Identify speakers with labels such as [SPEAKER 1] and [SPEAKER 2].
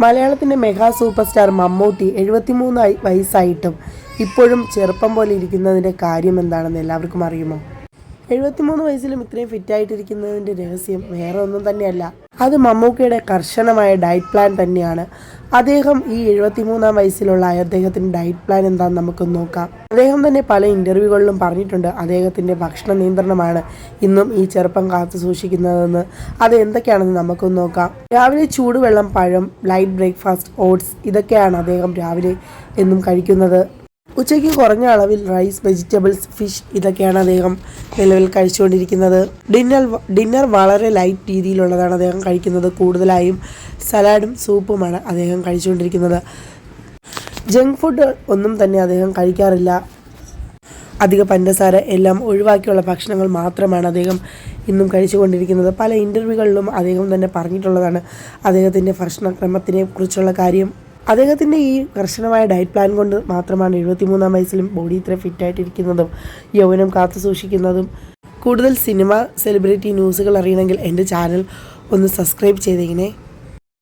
[SPEAKER 1] മലയാളത്തിൻ്റെ mega super star Mammootty 73 വയസ്സായിട്ടും ഇപ്പോഴും ചെറുപ്പം പോലെ ഇരിക്കുന്നതിൻ്റെ കാര്യം എന്താണെന്ന് എല്ലാവർക്കും അറിയുമോ? 73 വയസ്സിലും ഇത്രയും ഫിറ്റായിട്ടിരിക്കുന്നതിൻ്റെ രഹസ്യം വേറെ ഒന്നും തന്നെയല്ല, അത് മമ്മൂക്കയുടെ കർശനമായ ഡയറ്റ് പ്ലാൻ തന്നെയാണ്. അദ്ദേഹം ഈ 73 വയസ്സിലുള്ള അദ്ദേഹത്തിൻ്റെ ഡയറ്റ് പ്ലാൻ എന്താണെന്ന് നമുക്ക് നോക്കാം. അദ്ദേഹം തന്നെ പല ഇൻ്റർവ്യൂകളിലും പറഞ്ഞിട്ടുണ്ട് അദ്ദേഹത്തിൻ്റെ ഭക്ഷണ നിയന്ത്രണമാണ് ഇന്നും ഈ ചെറുപ്പം കാത്തു സൂക്ഷിക്കുന്നതെന്ന്. അത് എന്തൊക്കെയാണെന്ന് നമുക്ക് നോക്കാം. രാവിലെ ചൂടുവെള്ളം, പഴം, ലൈറ്റ് ബ്രേക്ക്ഫാസ്റ്റ്, ഓട്സ് ഇതൊക്കെയാണ് അദ്ദേഹം രാവിലെ എന്നും കഴിക്കുന്നത്. ഉച്ചയ്ക്ക് കുറഞ്ഞ അളവിൽ റൈസ്, വെജിറ്റബിൾസ്, ഫിഷ് ഇതൊക്കെയാണ് അദ്ദേഹം നിലവിൽ കഴിച്ചുകൊണ്ടിരിക്കുന്നത്. ഡിന്നർ വളരെ ലൈറ്റ് രീതിയിലുള്ളതാണ് അദ്ദേഹം കഴിക്കുന്നത്. കൂടുതലായും സലാഡും സൂപ്പുമാണ് അദ്ദേഹം കഴിച്ചുകൊണ്ടിരിക്കുന്നത്. ജങ്ക് ഫുഡ് ഒന്നും തന്നെ അദ്ദേഹം കഴിക്കാറില്ല. അധിക പഞ്ചസാര എല്ലാം ഒഴിവാക്കിയുള്ള ഭക്ഷണങ്ങൾ മാത്രമാണ് അദ്ദേഹം ഇന്നും കഴിച്ചുകൊണ്ടിരിക്കുന്നത്. പല ഇൻ്റർവ്യൂകളിലും അദ്ദേഹം തന്നെ പറഞ്ഞിട്ടുള്ളതാണ് അദ്ദേഹത്തിൻ്റെ ഭക്ഷണക്രമത്തിനെ കുറിച്ചുള്ള കാര്യം. അദ്ദേഹത്തിൻ്റെ ഈ കർശനമായ ഡയറ്റ് പ്ലാൻ കൊണ്ട് മാത്രമാണ് 73 വയസ്സിലും ബോഡി ഇത്ര ഫിറ്റായിട്ടിരിക്കുന്നതും യൗവനം കാത്തു സൂക്ഷിക്കുന്നതും. കൂടുതൽ സിനിമ, സെലിബ്രിറ്റി ന്യൂസുകൾ അറിയണമെങ്കിൽ എൻ്റെ ചാനൽ ഒന്ന് സബ്സ്ക്രൈബ് ചെയ്തേക്കണേ.